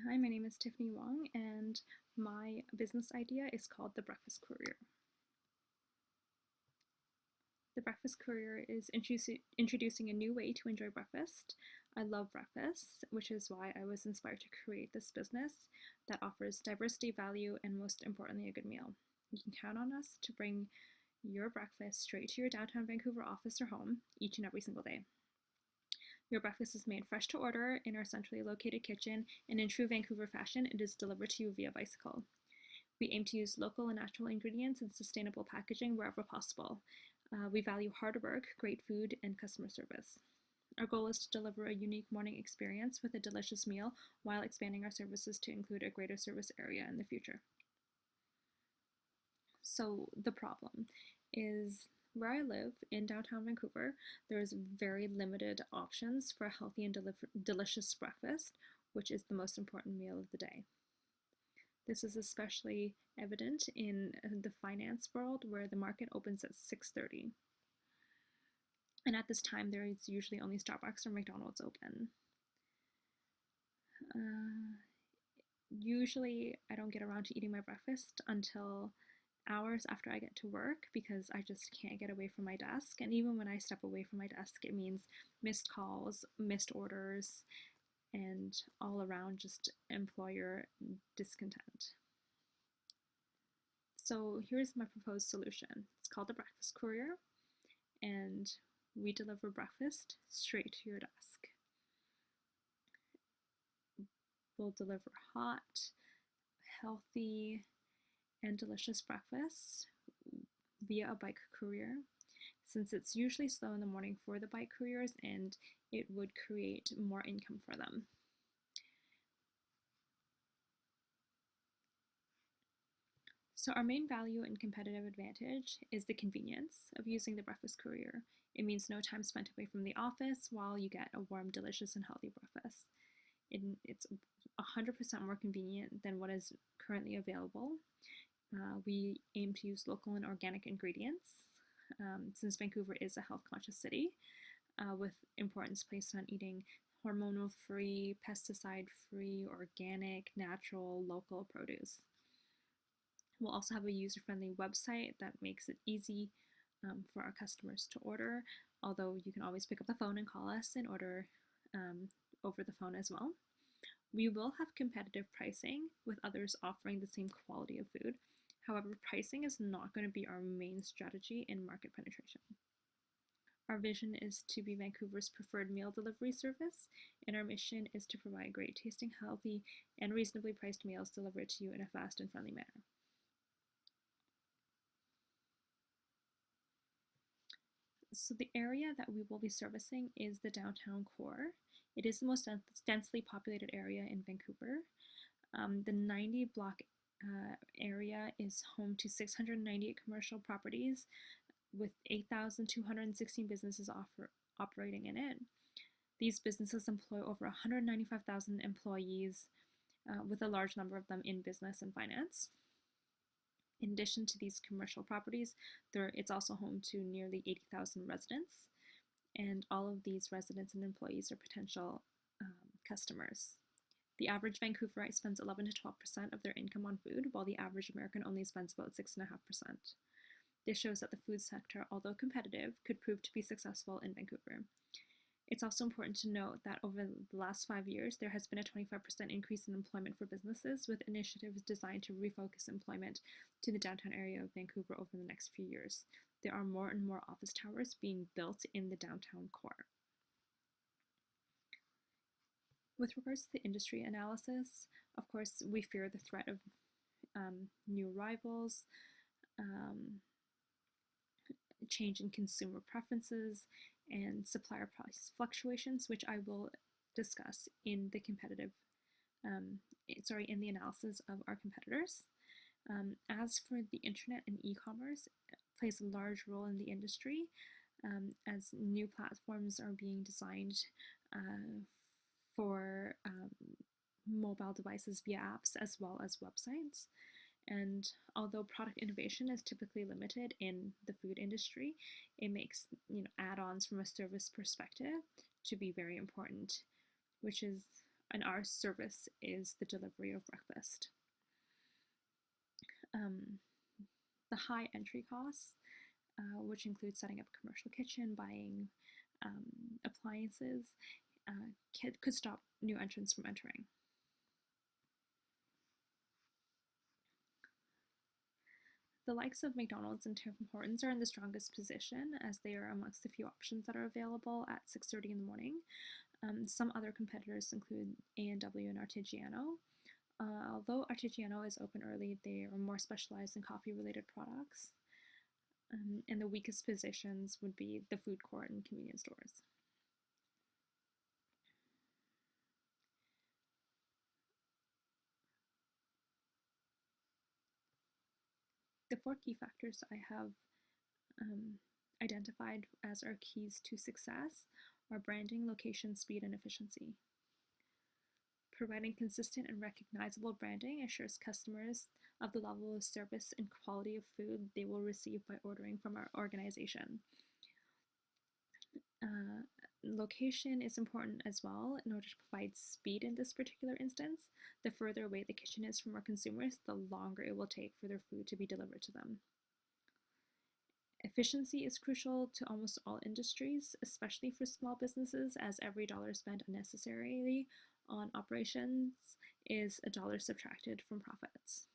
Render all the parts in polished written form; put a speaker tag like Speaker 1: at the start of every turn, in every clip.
Speaker 1: Hi, my name is Tiffany Wong, and my business idea is called the Breakfast Courier. The Breakfast Courier is introducing a new way to enjoy breakfast. I love breakfast, which is why I was inspired to create this business that offers diversity, value, and most importantly, a good meal. You can count on us to bring your breakfast straight to your downtown Vancouver office or home each and every single day. Your breakfast is made fresh to order in our centrally located kitchen, and in true Vancouver fashion, it is delivered to you via bicycle. We aim to use local and natural ingredients and sustainable packaging wherever possible. We value hard work, great food, and customer service. Our goal is to deliver a unique morning experience with a delicious meal while expanding our services to include a greater service area in the future. So the problem is where I live in downtown Vancouver, there's very limited options for a healthy and delicious breakfast, which is the most important meal of the day. This is especially evident in the finance world where the market opens at 6:30. And at this time, there is usually only Starbucks or McDonald's open. Usually, I don't get around to eating my breakfast until hours after I get to work because I just can't get away from my desk. And even when I step away from my desk, it means missed calls, missed orders, and all around just employer discontent. So here's my proposed solution. It's called the Breakfast Courier, and we deliver breakfast straight to your desk. We'll deliver hot, healthy, and delicious breakfast via a bike courier, since it's usually slow in the morning for the bike couriers and it would create more income for them. So our main value and competitive advantage is the convenience of using the breakfast courier. It means no time spent away from the office while you get a warm, delicious, and healthy breakfast. It's 100% more convenient than what is currently available. We aim to use local and organic ingredients since Vancouver is a health-conscious city with importance placed on eating hormonal-free, pesticide-free, organic, natural, local produce. We'll also have a user-friendly website that makes it easy for our customers to order, although you can always pick up the phone and call us and order over the phone as well. We will have competitive pricing with others offering the same quality of food. However, pricing is not going to be our main strategy in market penetration. Our vision is to be Vancouver's preferred meal delivery service, and our mission is to provide great tasting, healthy, and reasonably priced meals delivered to you in a fast and friendly manner. So the area that we will be servicing is the downtown core. It is the most densely populated area in Vancouver. The 90 block area is home to 698 commercial properties with 8,216 businesses operating in it. These businesses employ over 195,000 employees, with a large number of them in business and finance. In addition to these commercial properties, it's also home to nearly 80,000 residents, and all of these residents and employees are potential customers. The average Vancouverite spends 11 to 12% of their income on food, while the average American only spends about 6.5%. This shows that the food sector, although competitive, could prove to be successful in Vancouver. It's also important to note that over the last 5 years, there has been a 25% increase in employment for businesses, with initiatives designed to refocus employment to the downtown area of Vancouver over the next few years. There are more and more office towers being built in the downtown core. With regards to the industry analysis, of course, we fear the threat of new rivals, change in consumer preferences, and supplier price fluctuations, which I will discuss in the in the analysis of our competitors. As for the internet and e-commerce, it plays a large role in the industry as new platforms are being designed for mobile devices via apps as well as websites. And although product innovation is typically limited in the food industry, it makes add-ons from a service perspective to be very important, which is and our service is the delivery of breakfast. Um, the high entry costs, which include setting up a commercial kitchen, buying appliances, could stop new entrants from entering. The likes of McDonald's and Tim Hortons are in the strongest position as they are amongst the few options that are available at 6:30 in the morning. Some other competitors include A&W and Artigiano. Although Artigiano is open early, they are more specialized in coffee-related products. And the weakest positions would be the food court and convenience stores. The four key factors I have identified as our keys to success are branding, location, speed, and efficiency. Providing consistent and recognizable branding assures customers of the level of service and quality of food they will receive by ordering from our organization. Location is important as well in order to provide speed in this particular instance. The further away the kitchen is from our consumers, the longer it will take for their food to be delivered to them. Efficiency is crucial to almost all industries, especially for small businesses, as every dollar spent unnecessarily on operations is a dollar subtracted from profits.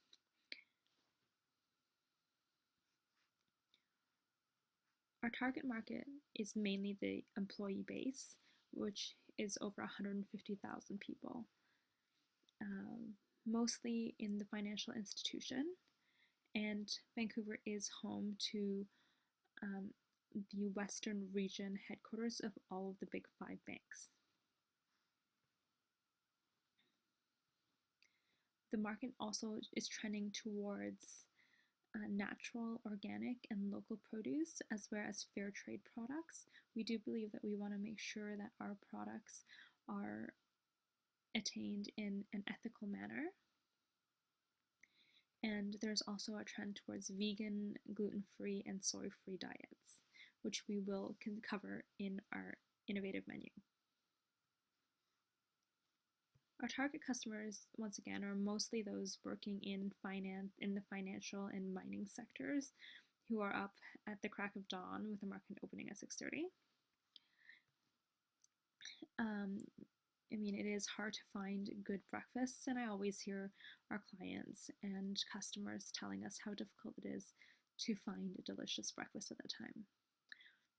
Speaker 1: Our target market is mainly the employee base, which is over 150,000 people, mostly in the financial institution, and Vancouver is home to the Western region headquarters of all of the big 5 banks. The market also is trending towards natural, organic, and local produce, as well as fair trade products. We do believe that we want to make sure that our products are attained in an ethical manner. And there's also a trend towards vegan, gluten-free, and soy-free diets, which we will cover in our innovative menu. Our target customers, once again, are mostly those working in the financial and mining sectors who are up at the crack of dawn with the market opening at 6:30. It is hard to find good breakfasts, and I always hear our clients and customers telling us how difficult it is to find a delicious breakfast at that time.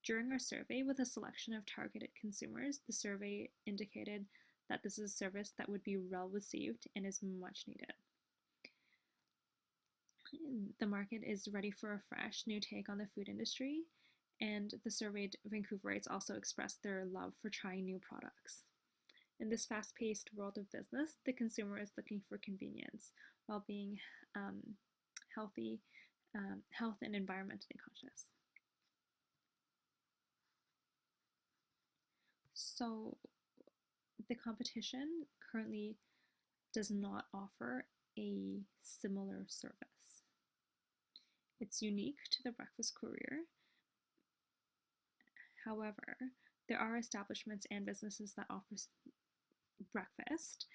Speaker 1: During our survey with a selection of targeted consumers, the survey indicated that this is a service that would be well received and is much needed. The market is ready for a fresh new take on the food industry, and the surveyed Vancouverites also expressed their love for trying new products. In this fast-paced world of business, the consumer is looking for convenience while being health and environmentally conscious. So the competition currently does not offer a similar service. It's unique to the breakfast courier. However, there are establishments and businesses that offer breakfast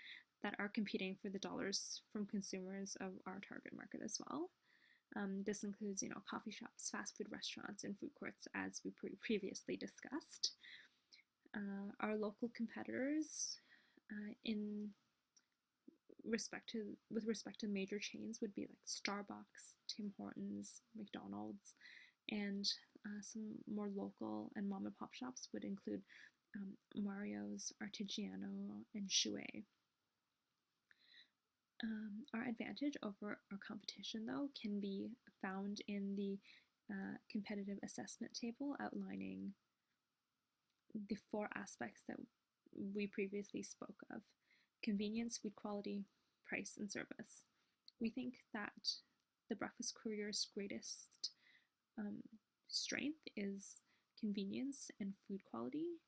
Speaker 1: that are competing for the dollars from consumers of our target market as well. This includes, coffee shops, fast food restaurants, and food courts, as we previously discussed. Our local competitors, with respect to major chains, would be like Starbucks, Tim Hortons, McDonald's, and some more local and mom and pop shops would include Mario's, Artigiano, and Chouet. Our advantage over our competition, though, can be found in the competitive assessment table outlining the 4 aspects that we previously spoke of: convenience, food quality, price, and service. We think that the breakfast courier's greatest strength is convenience and food quality.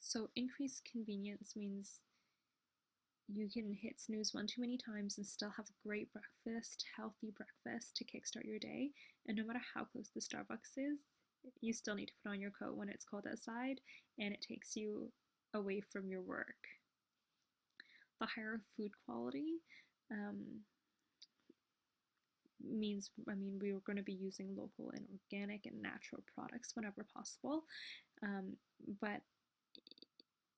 Speaker 1: So increased convenience means you can hit snooze one too many times and still have a great breakfast, healthy breakfast to kickstart your day. And no matter how close the Starbucks is, you still need to put on your coat when it's cold outside, and it takes you away from your work. The higher food quality means, we are going to be using local and organic and natural products whenever possible, but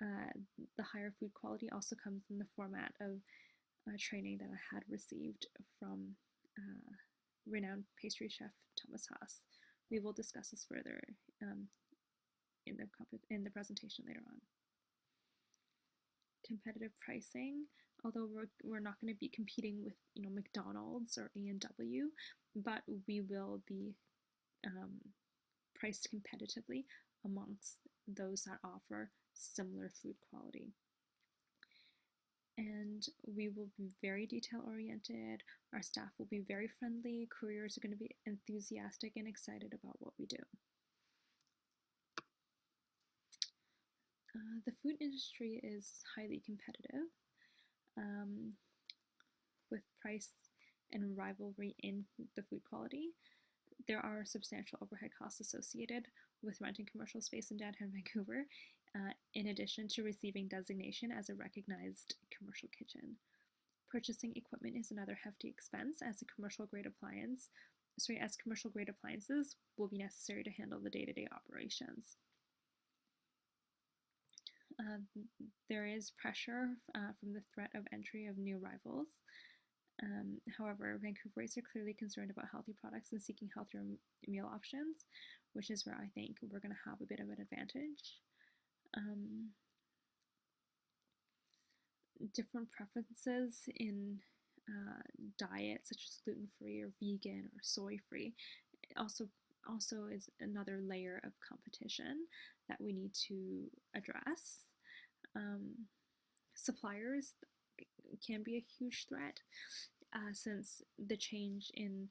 Speaker 1: the higher food quality also comes in the format of training that I had received from renowned pastry chef Thomas Haas. We will discuss this further in the presentation later on. Competitive pricing, although we're not going to be competing with McDonald's or A&W, but we will be priced competitively amongst those that offer similar food quality. And we will be very detail oriented. Our staff will be very friendly. Couriers are going to be enthusiastic and excited about what we do. The food industry is highly competitive, with price and rivalry in the food quality. There are substantial overhead costs associated with renting commercial space in downtown Vancouver, in addition to receiving designation as a recognized commercial kitchen. Purchasing equipment is another hefty expense, as commercial grade appliances will be necessary to handle the day-to-day operations. There is pressure from the threat of entry of new rivals. However, Vancouverites are clearly concerned about healthy products and seeking healthier meal options, which is where I think we're going to have a bit of an advantage. Different preferences in diet, such as gluten-free or vegan or soy-free, also is another layer of competition that we need to address. Suppliers can be a huge threat, since the change in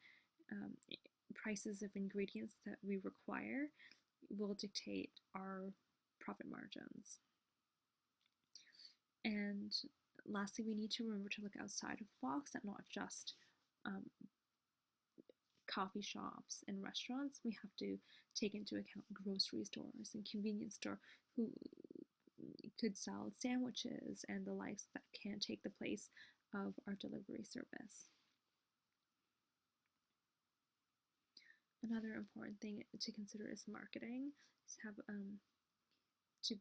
Speaker 1: prices of ingredients that we require will dictate our profit margins. And lastly, we need to remember to look outside of the box and not just coffee shops and restaurants. We have to take into account grocery stores and convenience store who could sell sandwiches and the likes that can take the place of our delivery service. Another important thing to consider is marketing. To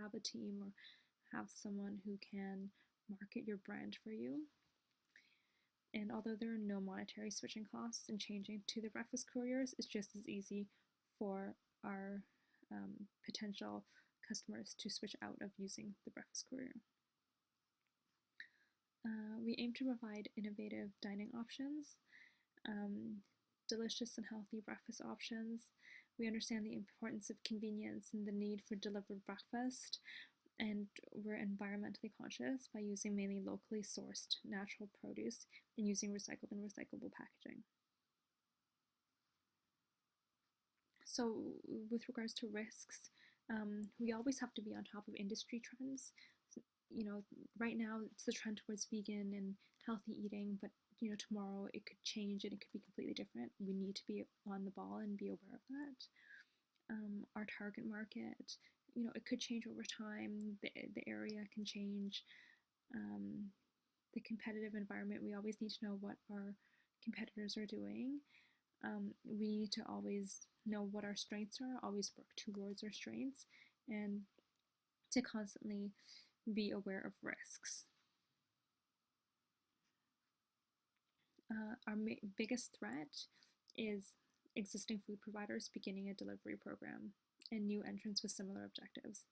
Speaker 1: have a team or have someone who can market your brand for you. And although there are no monetary switching costs in changing to the breakfast couriers, it's just as easy for our potential customers to switch out of using the breakfast courier. We aim to provide innovative dining options, delicious and healthy breakfast options. We understand the importance of convenience and the need for delivered breakfast, and we're environmentally conscious by using mainly locally sourced natural produce and using recycled and recyclable packaging. So with regards to risks, we always have to be on top of industry trends. Right now it's the trend towards vegan and healthy eating, but tomorrow it could change and it could be completely different. We need to be on the ball and be aware of that. Our target market, it could change over time. The area can change. The competitive environment, we always need to know what our competitors are doing. We need to always know what our strengths are, always work towards our strengths, and to constantly be aware of risks. Our biggest threat is existing food providers beginning a delivery program and new entrants with similar objectives.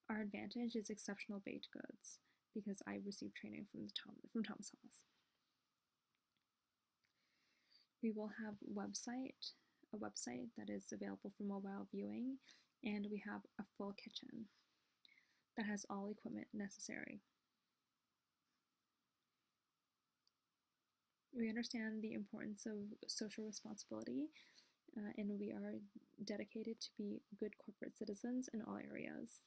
Speaker 1: Our advantage is exceptional baked goods, because I received training from Thomas Haas. We will have a website that is available for mobile viewing, and we have a full kitchen that has all equipment necessary. We understand the importance of social responsibility, and we are dedicated to be good corporate citizens in all areas.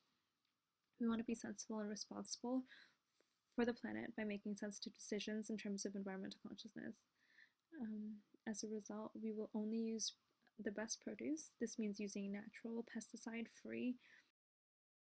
Speaker 1: We want to be sensible and responsible for the planet by making sensitive decisions in terms of environmental consciousness. As a result, we will only use the best produce. This means using natural, pesticide-free